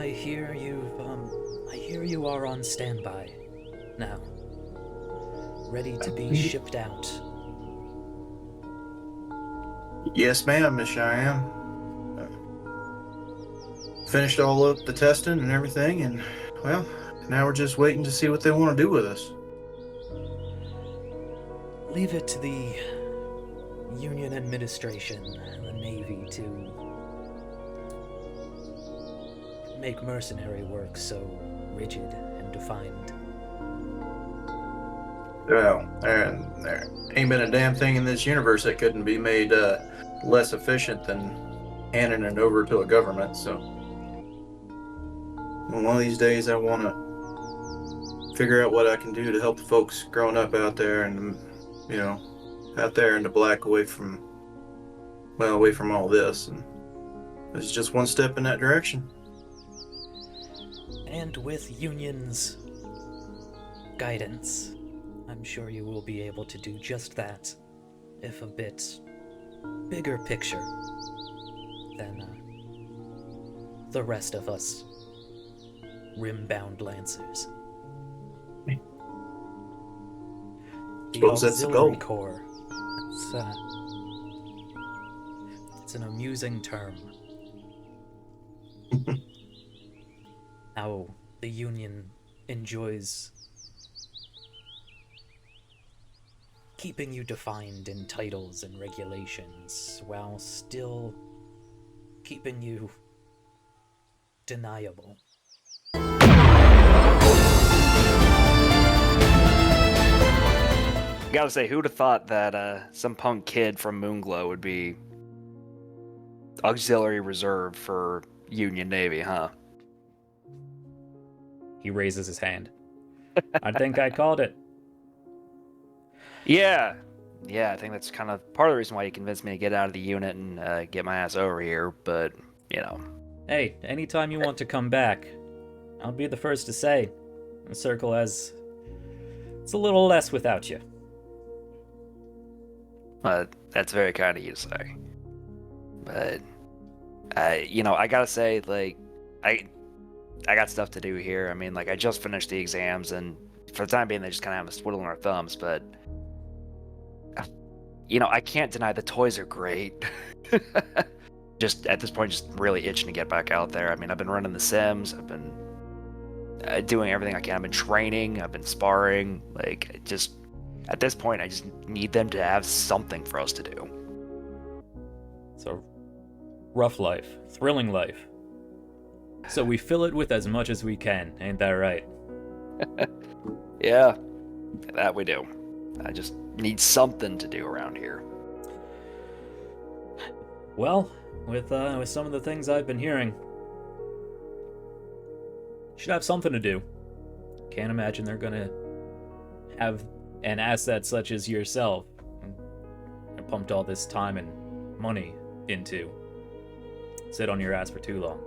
I hear you are on standby now, ready to be shipped out. Yes, ma'am, Miss Cheyenne. Finished all up the testing and everything, and, well, now we're just waiting to see what they want to do with us. Leave it to the Union administration and the Navy to make mercenary work so rigid and defined. Well, there ain't been a damn thing in this universe that couldn't be made less efficient than handing it over to a government, so one of these days I want to figure out what I can do to help the folks growing up out there and, out there in the black away from all this, and it's just one step in that direction. And with Union's guidance, I'm sure you will be able to do just that, if a bit bigger picture than the rest of us rim-bound Lancers. The Suppose that's the Auxiliary goal. Corps. It's an amusing term. How the Union enjoys keeping you defined in titles and regulations while still keeping you deniable. Gotta say, who'd have thought that some punk kid from Moonglow would be auxiliary reserve for Union Navy, huh? He raises his hand. I think I called it. Yeah, I think that's kind of part of the reason why you convinced me to get out of the unit and get my ass over here, but, Hey, anytime you want to come back, I'll be the first to say. The circle it's a little less without you. That's very kind of you to say. But, I gotta say, I got stuff to do here. I mean, I just finished the exams, and for the time being, they just kind of have us twiddling our thumbs, but, I can't deny the toys are great. Just, at this point, just really itching to get back out there. I mean, I've been running the Sims, I've been doing everything I can. I've been training, I've been sparring, at this point, I just need them to have something for us to do. It's a rough life, thrilling life. So we fill it with as much as we can, ain't that right? Yeah, that we do. I just need something to do around here. Well, with some of the things I've been hearing, should have something to do. Can't imagine they're gonna have an asset such as yourself and pumped all this time and money into sit on your ass for too long.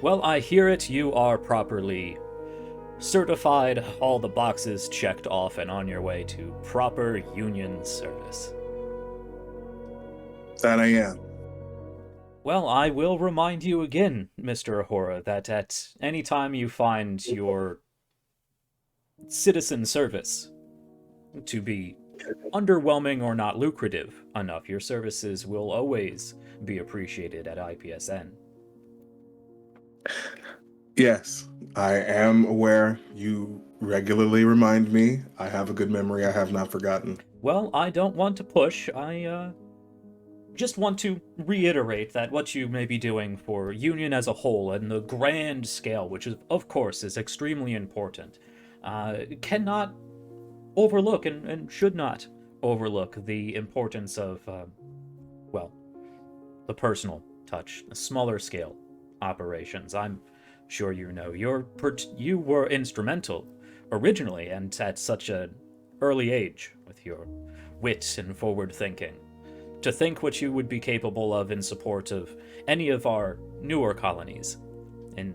Well, I hear it. You are properly certified, all the boxes checked off, and on your way to proper Union service. That I am. Well, I will remind you again, Mr. Ahura, that at any time you find your citizen service to be underwhelming or not lucrative enough, your services will always be appreciated at IPSN. Yes, I am aware. You regularly remind me. I have a good memory. I have not forgotten. Well, I don't want to push. I just want to reiterate that what you may be doing for Union as a whole and the grand scale, which of course is extremely important, cannot overlook and should not overlook the importance of, the personal touch, the smaller scale operations. I'm sure you know you were instrumental originally and at such an early age with your wit and forward thinking. To think what you would be capable of in support of any of our newer colonies in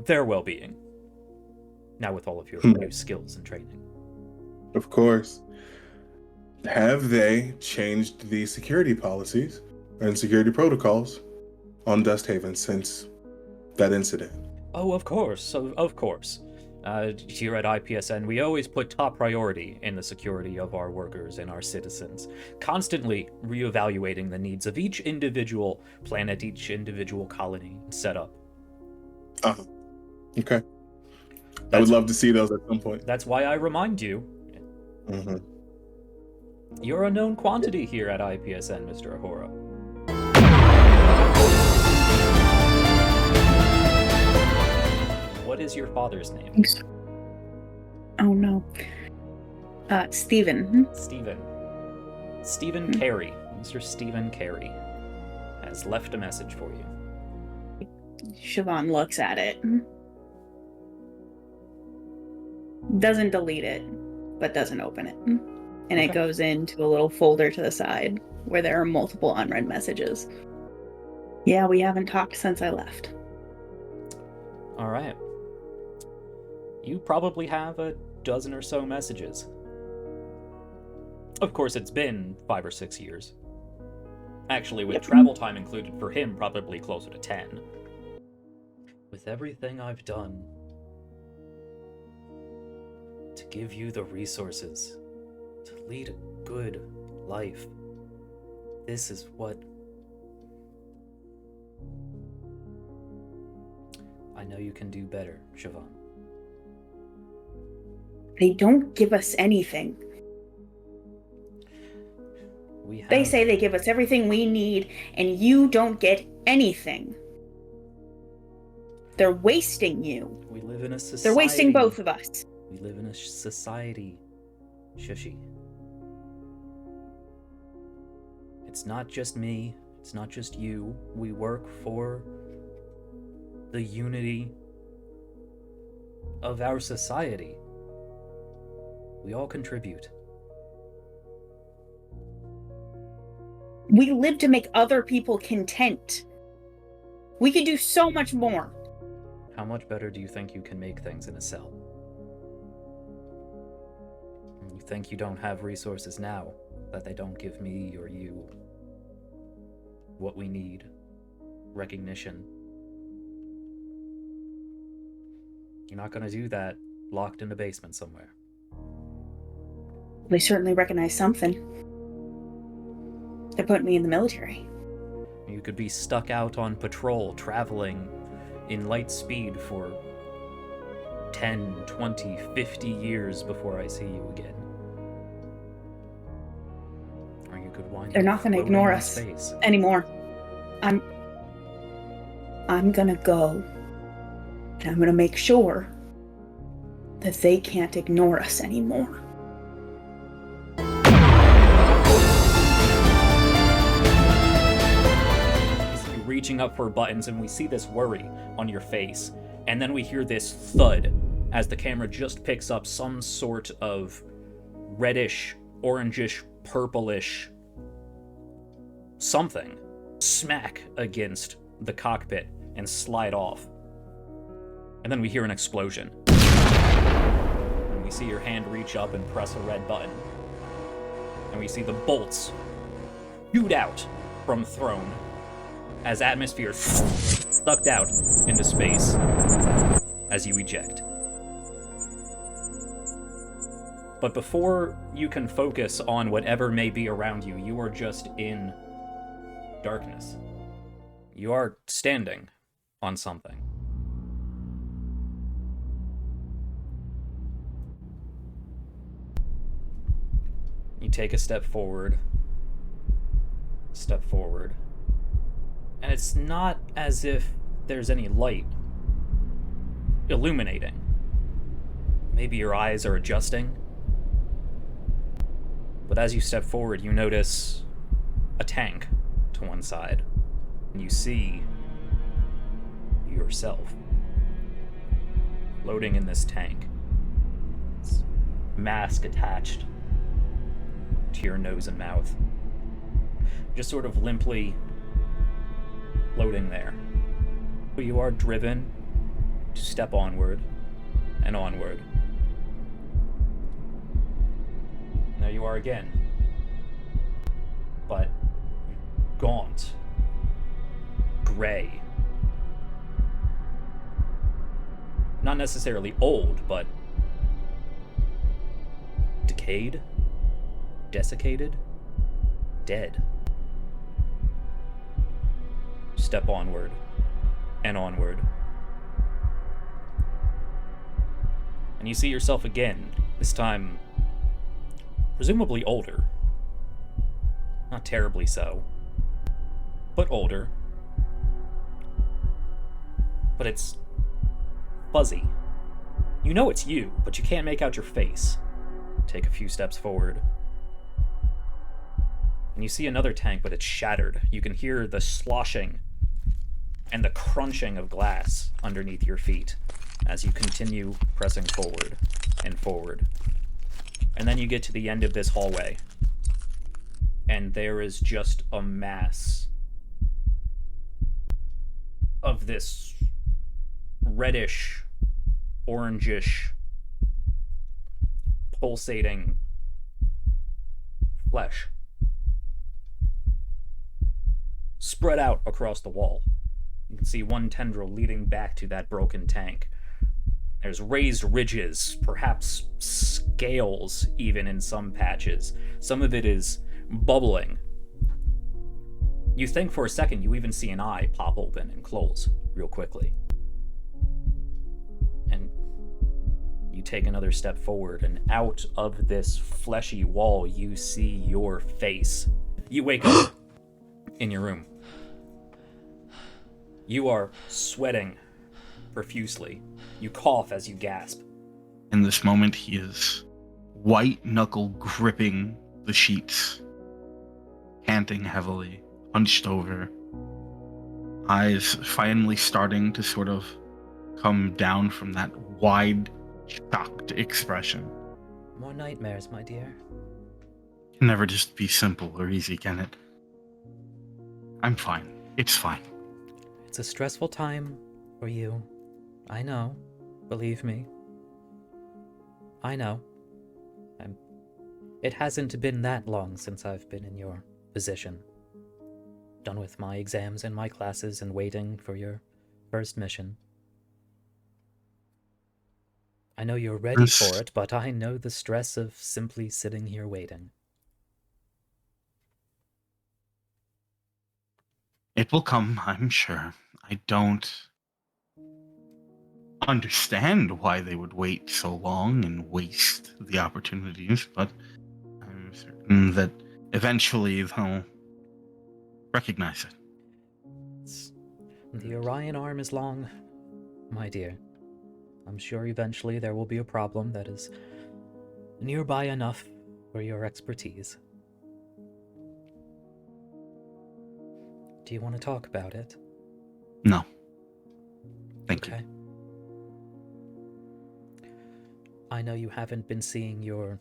their well-being. Now with all of your new skills and training. Of course. Have they changed the security policies and security protocols on Dust Haven since that incident? Oh, of course, of course. Here at IPSN, we always put top priority in the security of our workers and our citizens, constantly reevaluating the needs of each individual planet, each individual colony and setup. Uh-huh. Okay. I would love to see those at some point. That's why I remind you. Mm-hmm. You're a known quantity here at IPSN, Mr. Ahura. What is your father's name? Oh no. Stephen. Stephen Carey. Mr. Stephen Carey has left a message for you. Siobhan looks at it. Doesn't delete it, but doesn't open it. And it goes into a little folder to the side where there are multiple unread messages. Yeah, we haven't talked since I left. All right. You probably have a dozen or so messages. Of course, it's been 5 or 6 years. Actually, with travel time included for him, probably closer to 10. With everything I've done to give you the resources to lead a good life, this is what I know you can do better, Siobhan. They don't give us anything. They say they give us everything we need, and you don't get anything. They're wasting you. We live in a society. They're wasting both of us. We live in a society, Shushi. It's not just me. It's not just you. We work for the unity of our society. We all contribute. We live to make other people content. We could do so much more. How much better do you think you can make things in a cell? You think you don't have resources now, that they don't give me or you what we need? Recognition. You're not gonna do that locked in a basement somewhere. They certainly recognize something. They put me in the military. You could be stuck out on patrol, traveling in light speed for 10, 20, 50 years before I see you again. Or you could wind They're up not going to floating ignore in us space. anymore. I'm gonna go. And I'm gonna make sure that they can't ignore us anymore. Reaching up for buttons, and we see this worry on your face, and then we hear this thud as the camera just picks up some sort of reddish, orangish, purplish something smack against the cockpit and slide off. And then we hear an explosion. And we see your hand reach up and press a red button. And we see the bolts shoot out from Throne as atmosphere sucked out into space as you eject. But before you can focus on whatever may be around you, you are just in darkness. You are standing on something. You take a step forward, and it's not as if there's any light illuminating. Maybe your eyes are adjusting. But as you step forward, you notice a tank to one side. And you see yourself floating in this tank. It's mask attached to your nose and mouth. Just sort of limply floating there. But you are driven to step onward and onward. There you are again, but gaunt, gray. Not necessarily old, but decayed, desiccated, dead. Step onward and onward. And you see yourself again, this time presumably older. Not terribly so, but older. But it's fuzzy. You know it's you, but you can't make out your face. Take a few steps forward. And you see another tank, but it's shattered. You can hear the sloshing and the crunching of glass underneath your feet as you continue pressing forward and forward. And then you get to the end of this hallway, and there is just a mass of this reddish, orangish, pulsating flesh spread out across the wall. You can see one tendril leading back to that broken tank. There's raised ridges, perhaps scales even in some patches. Some of it is bubbling. You think for a second you even see an eye pop open and close real quickly. And you take another step forward, and out of this fleshy wall you see your face. You wake up in your room. You are sweating profusely. You cough as you gasp. In this moment, he is white knuckle gripping the sheets, panting heavily, hunched over, eyes finally starting to sort of come down from that wide, shocked expression. More nightmares, my dear. Can never just be simple or easy, can it? I'm fine. It's fine. It's a stressful time for you. I know. Believe me. I know. It hasn't been that long since I've been in your position. Done with my exams and my classes and waiting for your first mission. I know you're ready for it, but I know the stress of simply sitting here waiting. It will come, I'm sure. I don't understand why they would wait so long and waste the opportunities, but I'm certain that eventually they'll recognize it. The Orion arm is long, my dear. I'm sure eventually there will be a problem that is nearby enough for your expertise. Do you want to talk about it? No. Thank you. I know you haven't been seeing your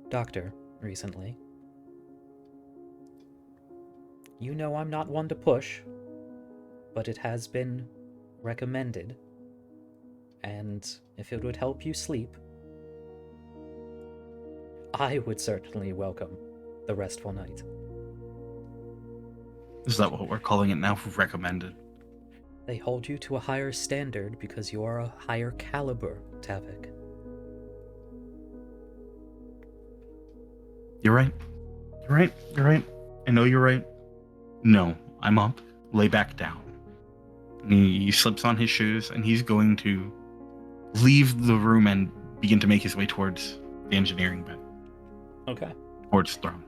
doctor recently. You know I'm not one to push, but it has been recommended. And if it would help you sleep, I would certainly welcome the restful night. Is that what we're calling it now? Recommended? They hold you to a higher standard because you are a higher caliber, Tavik. You're right. You're right. You're right. I know you're right. No, I'm up. Lay back down. And he slips on his shoes, and he's going to leave the room and begin to make his way towards the engineering bed. Okay. Towards throne.